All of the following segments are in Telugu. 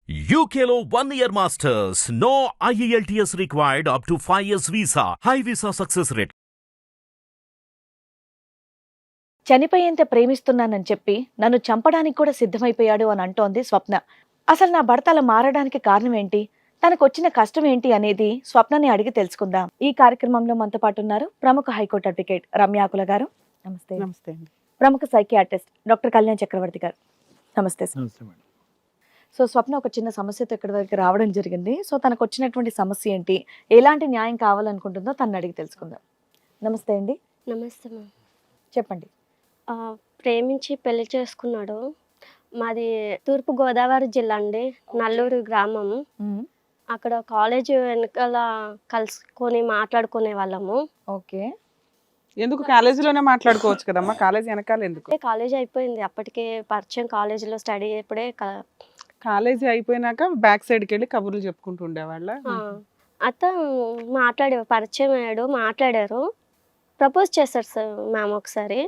UKLO 1 year masters. No IELTS required up to 5 years visa. High visa success rate. చనిపోయేంత ప్రేమిస్తున్నానని చెప్పి నన్ను చంపడానికి కూడా సిద్ధమైపోయాడు అని అంటోంది స్వప్న. అసలు నా భర్త అలా మారడానికి కారణం ఏంటి, తనకు వచ్చిన కష్టం ఏంటి అనేది స్వప్నని అడిగి తెలుసుకుందాం. ఈ కార్యక్రమంలో మనతో పాటు ఉన్నారు ప్రముఖ హైకోర్టు అడ్వకేట్ రమ్యాకుల గారు. నమస్తే. నమస్తే అండి. ప్రముఖ సైకియాట్రిస్ట్ డాక్టర్ కళ్యాణ్ చక్రవర్తి గారు. నమస్తే సార్. నమస్తే మేడం. సో స్వప్న ఒక చిన్న సమస్యతో ఇక్కడి వరకు రావడం జరిగింది. సో తనకు వచ్చినటువంటి సమస్య ఏంటి, ఎలాంటి న్యాయం కావాలనుకుంటుందో తనని అడిగి తెలుసుకుందాం. నమస్తే అండి. నమస్తే మ్యామ్. చెప్పండి. ప్రేమించి పెళ్లి చేసుకున్నాడు. మాది తూర్పు గోదావరి జిల్లా అండి, నల్లూరు గ్రామం. అక్కడ కాలేజ్ వెనకాల కలుసుకొని మాట్లాడుకునే వాళ్ళము. ఓకే. ఎందుకు కాలేజీలోనే మాట్లాడుకోవచ్చు కదమ్మా, కాలేజీ వెనకాల ఎందుకు? కాలేజ్ అయిపోయింది, అప్పటికే పరిచయం. కాలేజీలో స్టడీ అప్పుడే కాలేజీ అయిపోయినాక బ్యాక్ సైడ్కి వెళ్ళి కబుర్లు చెప్పుకుంటూ ఉండేవాళ్ళ. అతను పరిచయం అయ్యాడు, మాట్లాడారు. ప్రపోజ్ చేశారు సార్ మ్యామ్ ఒకసారి.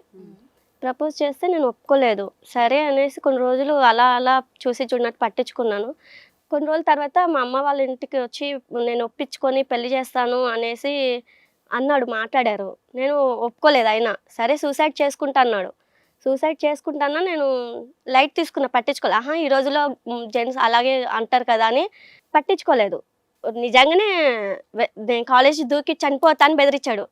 ప్రపోజ్ చేస్తే నేను ఒప్పుకోలేదు. సరే అనేసి కొన్ని రోజులు అలా అలా చూసి చూడనట్టు పట్టించుకున్నాను. కొన్ని రోజుల తర్వాత మా అమ్మ వాళ్ళ ఇంటికి వచ్చి నేను ఒప్పించుకొని పెళ్లి చేస్తాను అనేసి అన్నాడు, మాట్లాడారు. నేను ఒప్పుకోలేదు. అయినా సరే సూసైడ్ చేసుకుంటా అన్నాడు. సూసైడ్ చేసుకుంటానా, నేను లైట్ తీసుకున్నా, పట్టించుకోలేదు. ఈ రోజులో జెంట్స్ అలాగే అంటారు కదా అని పట్టించుకోలేదు. నిజంగానే నేను కాలేజీ దూకి చనిపోతా అని బెదిరించాడు.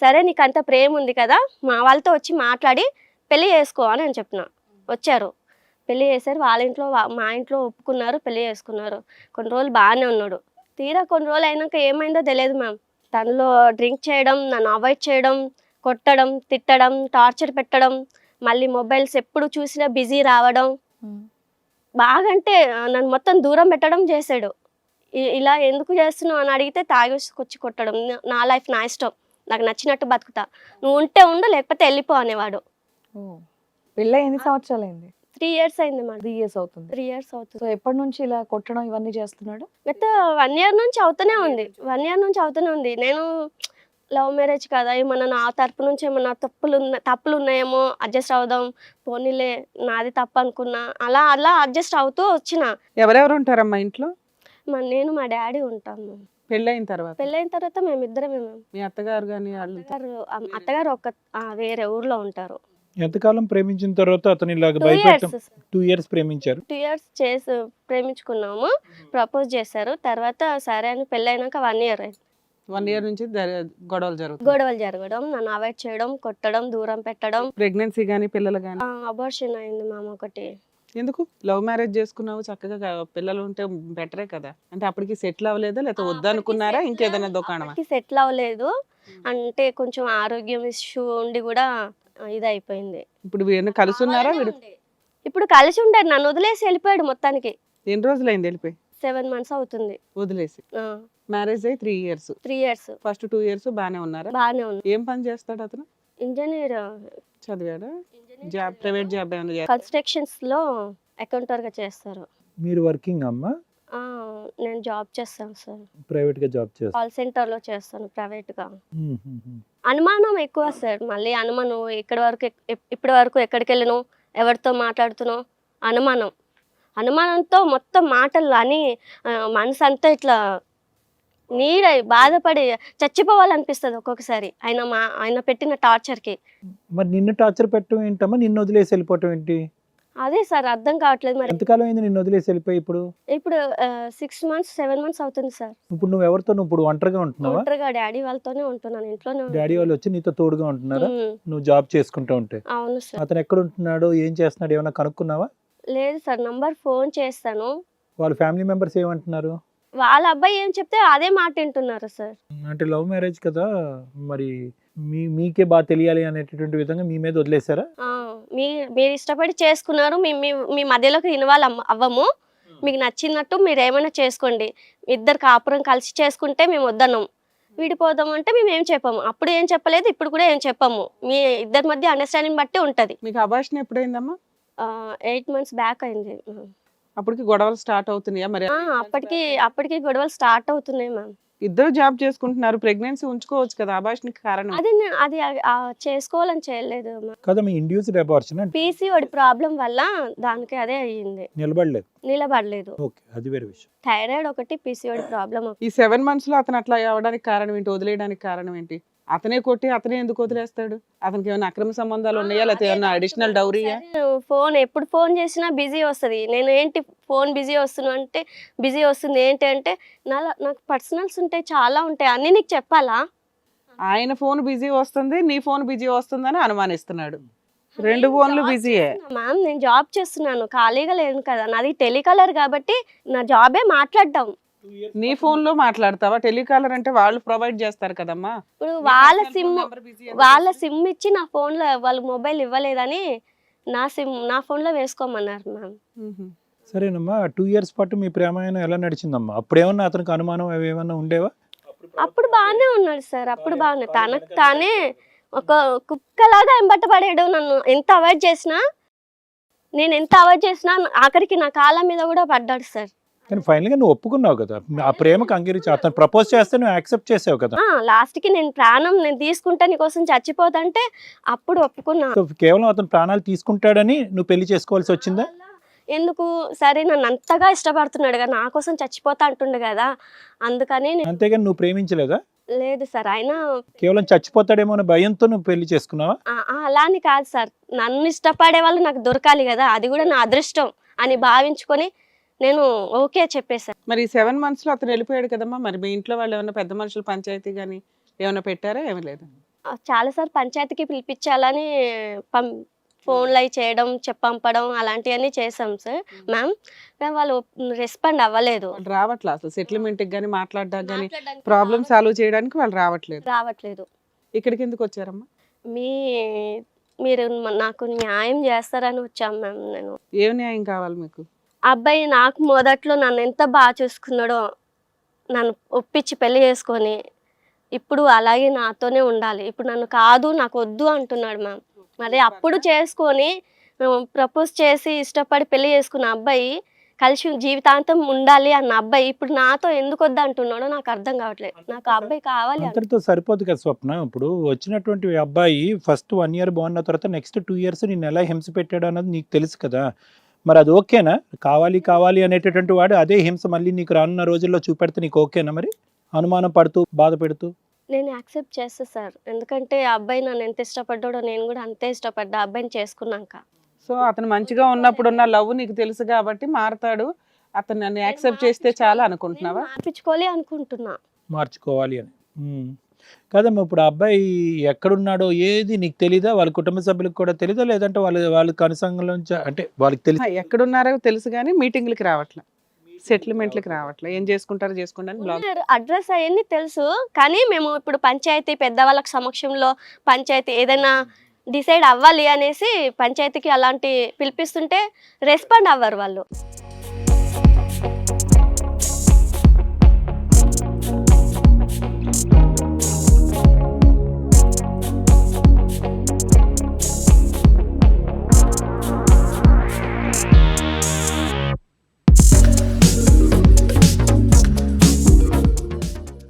సరే నీకు అంత ప్రేమ ఉంది కదా, మా వాళ్ళతో వచ్చి మాట్లాడి పెళ్లి చేసుకో అని నేను చెప్పిన. వచ్చారు, పెళ్లి చేశారు. వాళ్ళ ఇంట్లో మా ఇంట్లో ఒప్పుకున్నారు, పెళ్లి చేసుకున్నారు. కొన్ని రోజులు బాగానే ఉన్నాడు. తీరా కొన్ని రోజులు అయినాక ఏమైందో తెలియదు మ్యామ్. తనలో డ్రింక్ చేయడం, నన్ను అవాయిడ్ చేయడం, కొట్టడం, తిట్టడం, టార్చర్ పెట్టడం, మళ్ళీ మొబైల్స్ ఎప్పుడు చూసినా బిజీ రావడం, బాగంటే నన్ను మొత్తం దూరం పెట్టడం చేశాడు. ఇలా ఎందుకు చేస్తున్నావు అని అడిగితే తాగొచ్చి కొట్టడం. నా లైఫ్ నా ఇష్టం, నాకు నచ్చినట్టు బతుకుతా, నువ్వు ఉంటే ఉండు లేకపోతే వెళ్ళిపో అనేవాడు. పెళ్ళి ఎన్ని సంవత్సరాలు అయింది? 3 years అయింది మేడం. 3 years అవుతుంది. 3 years అవుతుంది. సో ఎప్పటి నుంచి ఇలా కొట్టడం ఇవన్నీ చేస్తున్నాడు? గత 1 year నుంచి అవుతూనే ఉంది. 1 year నుంచి అవుతూనే ఉంది. నేను లవ్ మ్యారేజ్ కదా, ఏమన్నా నా తరపు నుంచి ఏమన్నా తప్పులు ఉన్నాయేమో, అడ్జస్ట్ అవుదాం, పోనీలే నాది తప్పు అనుకున్నా, అలా అలా అడ్జస్ట్ అవుతూ వచ్చిన. ఎవరెవరు ఉంటారమ్మా ఇంట్లో? నేను మా డాడీ ఉంటాము. పెళ్ళైన తర్వాత? పెళ్ళైన తర్వాత మేమిద్దరమే. మీ అత్తగారు కానీ అత్తగారు వేరే ఊర్లో ఉంటారు. ఎంతకాలం ప్రేమించిన తర్వాత అతను ఇలాగ 2 years. 2 years ప్రేమించారు. 2 years చేసి ప్రేమించుకున్నాము. ప్రపోజ్ చేశారు. తర్వాత సరే అని పెళ్ళైనాక 1 year అయింది. 1 year నుంచి గొడవలు జరగడం, నన్ను అవాయిడ్ చేయడం, కొట్టడం, దూరం పెట్టడం. ప్రెగ్నెన్సీ కానీ పిల్లలు కానీ? అబార్షన్ అయింది మామ ఒకటి. ఎందుకు లవ్ మ్యారేజ్ చేసుకున్నావు? చక్కగా పిల్లలు ఉంటే బెటరే కదా. అంటే అప్పటికి సెటిల్ అవ్వలేదా, లేకపోతే వద్దనుకున్నారా, ఇంకేదైనా దుకాణమా? సెటిల్ అవ్వలేదు, అంటే కొంచెం ఆరోగ్యం ఇష్యూ ఉండి కూడా ఇది అయిపోయింది. ఇప్పుడు కలిసి ఉన్నారా? ఇప్పుడు కలిసి ఉండాడు, నన్ను వదిలేసి వెళ్ళిపోయాడు మొత్తానికి. ఎన్ని రోజులు అయింది వెళ్ళిపోయి? 7 months అవుతుంది వదిలేసి. మ్యారేజ్ అయ్యి 3 years. 3 years. ఫస్ట్ 2 years బానే ఉన్నారా? బానే ఉంది. ఏం పని చేస్తాడు అతను? ఇంజనీర్ చదివాడా? జాబ్, ప్రైవేట్ జాబ్ ఏమైనా? కన్స్ట్రక్షన్స్ లో అకౌంటర్ గా చేస్తారు. మీరు వర్కింగ్ అమ్మా? నేను జాబ్ చేస్తాను సార్. ప్రైవేట్ గా జాబ్ చేస్తారు? కాల్ సెంటర్ లో చేస్తాను ప్రైవేట్ గా. అనుమానం ఎక్కువ సార్. మళ్ళీ అనుమానం ఇప్పటి వరకు ఎక్కడికి వెళ్ళను, ఎవరితో మాట్లాడుతున్నావు, అనుమానంతో మొత్తం మాటలు అని మనసు అంతా ఇట్లా నీడై బాధపడి చచ్చిపోవాలనిపిస్తుంది ఒక్కొక్కసారి ఆయన పెట్టిన టార్చర్కి. మరి నిన్ను టార్చర్ పెట్టడం ఏంటమ్మా, నిన్ను వదిలేసి వెళ్ళిపోవటం ఏంటి? అదే సార్ అర్థం కావట్లేదు. మరి ఎంతకాలం అయింది నిన్ను వదిలేసి వెళ్ళిపోయి? ఇప్పుడు 6 months 7 months అవుతుంది సార్. ఇప్పుడు నువ్వు ఎవరితో, నువ్వు ఇప్పుడు ఒంటరిగా ఉంటున్నావా? ఒంటరిగా డాడీ వాళ్ళతోనే ఉంటున్నాను, ఇంట్లోనే. డాడీ వాళ్ళు వచ్చి నీతో తోడుగా ఉంటున్నారా నువ్వు జాబ్ చేసుకుంటూ ఉంటే? అవును సార్. అతను ఎక్కడ ఉంటున్నాడు, ఏం చేస్తున్నాడు, ఏమైనా కనుక్కున్నావా? లేదు సార్, నంబర్ ఫోన్ చేస్తాను. వాళ్ళ ఫ్యామిలీ మెంబర్స్ ఏమంటున్నారు? వాళ్ళ అబ్బాయి ఏం చెప్తే అదే మాట వింటున్నారు సార్. అంటే లవ్ మ్యారేజ్ కదా, మరి మీకే బాగా తెలియాలి అనేటటువంటి విధంగా మీ మీద వదిలేసారా? మీరు ఇష్టపడి చేసుకున్నారు, మీ మధ్యలోకి ఇన్వాల్వ్ అవ్వము, మీకు నచ్చినట్టు మీరు ఏమైనా చేసుకోండి, ఇద్దరు కాపురం కలిసి చేసుకుంటే మేము వద్దన్నాం, విడిపోదాం అంటే మేము ఏం చెప్పాము. అప్పుడు ఏం చెప్పలేదు, ఇప్పుడు కూడా ఏం చెప్పాము. మీ ఇద్దరి మధ్య అండర్స్టాండింగ్ బట్టి ఉంటది. మీకు అబార్షన్ ఎప్పుడైందమ్మా? 8 months బ్యాక్ అయింది. అప్పటికి గొడవలు స్టార్ట్ అవుతున్నాయా మరి? అప్పటికి గొడవలు స్టార్ట్ అవుతున్నాయి మ్యామ్. ఇద్దరు జాబ్ చేసుకుంటున్నారు, ప్రెగ్నెన్సీ ఉంచుకోవచ్చు కదా, అబార్షన్కి కారణం. అది చేసుకోవాలని చేయలేదు కదా మీ ఇండ్యూస్డ్ అబార్షన్ అంటే పీసీఓడి ప్రాబ్లం వల్ల దానికి అదే అయ్యింది, నిలబడలేదు. నిలబడలేదు. ఓకే, అది వేరే విషయం. థైరాయిడ్ ఒకటి, పీసీఓడి ప్రాబ్లం. ఈ 7 months లో అతను అట్లా అవ్వడానికి కారణం ఏంటి, వదిలేయడానికి కారణం ఏంటి? అతనే కొట్టి అతనే ఎందుకు వదిలేస్తాడు? అతనికి ఏమైనా అక్రమ సంబంధాలు ఉన్నాయా, లేకపోతే ఏమైనా అడిషనల్ డౌరీయా? ఫోన్ ఎప్పుడు ఫోన్ చేసినా బిజీ వస్తుంది. నేను ఏంటి ఫోన్ బిజీ వస్తున్నా అంటే బిజీ వస్తుంది ఏంటి అంటే నాకు పర్సనల్స్ ఉంటాయి, చాలా ఉంటాయి, అన్ని నీకు చెప్పాలా? ఆయన ఫోన్ బిజీ వస్తుంది, నీ ఫోన్ బిజీ వస్తుందని అనుమానిస్తున్నాడు. 2 ఫోన్లు బిజీయే. మ్యామ్ నేను జాబ్ చేస్తున్నాను, ఖాళీగా లేను కదా, నాది టెలికాలర్ కాబట్టి నా జాబే మాట్లాడడం. నీ ఫోన్ లో మాట్లాడతావా? టెలికాలర్ అంటే వాళ్ళు ప్రొవైడ్ చేస్తారు కదమ్మా. ఇప్పుడు వాళ్ళ సిమ్ ఇచ్చి నా ఫోన్ లో వాళ్ళ మొబైల్ ఇవ్వలేదని నా ఫోన్ లో వేసుకోమన్నారు మ్యామ్. సరేనమ్మా, 2 years పాటు మీ ప్రేమాయణం ఎలా నడిచిందమ్మా? అప్పుడేమన్నా అతనికి అనుమానం అవి ఏమన్నా ఉండేవా? అప్పుడు బాగానే ఉన్నాడు సార్, అప్పుడు బాగానే తనకు తానే ఒక కుక్కలాగా ఎంబట పడాడు. నన్ను ఎంత అవాయిడ్ చేసినా, నేను ఎంత అవాయిడ్ చేసినా ఆఖరికి నా కాళ్ళ మీద కూడా పడ్డాడు సార్. కానీ ఫైనల్ గా నువ్వు ఒప్పుకున్నావు కదా, ఆ ప్రేమకు అంగీకరించి అతను ప్రపోజ్ చేస్తే నువ్వు యాక్సెప్ట్ చేసావు కదా. లాస్ట్ కి నేను ప్రాణం నేను తీసుకుంటా నీ కోసం చచ్చిపోతంటే అప్పుడు ఒప్పుకున్నా. సో కేవలం అతను ప్రాణాలు తీసుకుంటాడని నువ్వు పెళ్లి చేసుకోవాల్సి వచ్చిందా? ఎందుకు, సరే నన్ను అంతగా ఇష్టపడుతున్నాడు కదా, నా కోసం చచ్చిపోతా అంటుండు కదా, అందుకని అంతేగాని నువ్వు ప్రేమించలేదా? లేదు సార్. అయినా కేవలం చచ్చిపోతాడేమో అనే భయంతో నువ్వు పెళ్లి చేసుకున్నావా? అలా అని కాదు సార్, నన్ను ఇష్టపడే వాళ్ళు నాకు దొరకాలి కదా, అది కూడా నా అదృష్టం అని భావించుకొని నేను ఓకే చెప్పేశాను. మరి 7 months లో అతను వెళ్ళిపోయాడు కదమ్మా, మరి మీ ఇంట్లో వాళ్ళు ఏమైనా పెద్ద మనుషులు పంచాయతీ కానీ ఏమైనా పెట్టారా? ఏమీ లేదు. చాలాసార్లు పంచాయతీకి పిలిపించాలని ఫోన్లు అవి చేయడం, పంపడం అలాంటివన్నీ చేసాం సార్ మ్యామ్, కానీ వాళ్ళు రెస్పాండ్ అవ్వలేదు. వాళ్ళు రావట్లేదు అసలు, సెటిల్మెంట్కి కానీ మాట్లాడడానికి కానీ ప్రాబ్లమ్ సాల్వ్ చేయడానికి వాళ్ళు రావట్లేదు. ఇక్కడికి ఎందుకు వచ్చారమ్మా? మీరు నాకు న్యాయం చేస్తారని వచ్చాం మ్యామ్. నేను ఏం న్యాయం కావాలి మీకు? అబ్బాయి నాకు మొదట్లో నన్ను ఎంత బాగా చూసుకున్నాడో, నన్ను ఒప్పించి పెళ్లి చేసుకొని ఇప్పుడు అలాగే నాతోనే ఉండాలి. ఇప్పుడు నన్ను కాదు, నాకు వద్దు అంటున్నాడు మ్యామ్. మరి అప్పుడు చేసుకొని ప్రపోజ్ చేసి ఇష్టపడి పెళ్లి చేసుకున్న అబ్బాయి, కలిసి జీవితాంతం ఉండాలి అన్న అబ్బాయి ఇప్పుడు నాతో ఎందుకు వద్దు అంటున్నాడో నాకు అర్థం కావట్లేదు. నాకు ఆ అబ్బాయి కావాలి. అంతటితో సరిపోదు కదా స్వప్న. ఇప్పుడు వచ్చినటువంటి అబ్బాయి ఫస్ట్ 1 year బాగున్న తర్వాత నెక్స్ట్ 2 years నేను ఎలా హింస పెట్టాడు అన్నది నీకు తెలుసు కదా, మరి అది ఓకేనా? కావాలి అనేటటువంటి వాడు అదే హింస మళ్ళీ నీకు రానున్న రోజుల్లో చూపెడితే నీకు ఓకేనా? మరి అనుమానం పడుతూ బాధ పెడుతూ నేను యాక్సెప్ట్ చేస్తా సార్, ఎందుకంటే ఆ అబ్బాయి నన్ను ఎంత ఇష్టపడ్డాడో నేను కూడా అంతే ఇష్టపడ్డా అబ్బాయిని చేసుకున్నాక. సో అతను మంచిగా ఉన్నప్పుడు ఉన్న లవ్ నీకు తెలుసు కాబట్టి మారతాడు, అతను నన్ను యాక్సెప్ట్ చేస్తే చాలా అనుకుంటున్నావా? మార్చుకోవాలి అని కదమ్మా. ఇప్పుడు ఆ అబ్బాయి ఎక్కడున్నాడో ఏది నీకు తెలీదా? వాళ్ళ కుటుంబ సభ్యులకు కూడా తెలీదా? లేదంటే వాళ్ళ కనుసంగంలోంచి అంటే వాళ్ళకి తెలుసు ఎక్కడున్నారో తెలుసు కానీ మీటింగ్లకి రావట్లే, సెటిల్మెంట్లకి రావట్లే, ఏం చేసుకుంటారో చేసుకోండి బ్లాగ్ అడ్రస్ అవన్నీ తెలుసు, కానీ మేము ఇప్పుడు పంచాయతీ పెద్దవాళ్ళకి సమక్షంలో పంచాయతీ ఏదైనా డిసైడ్ అవ్వాలి అనేసి పంచాయతీకి అలాంటి పిలిపిస్తుంటే రెస్పాండ్ అవ్వరు వాళ్ళు.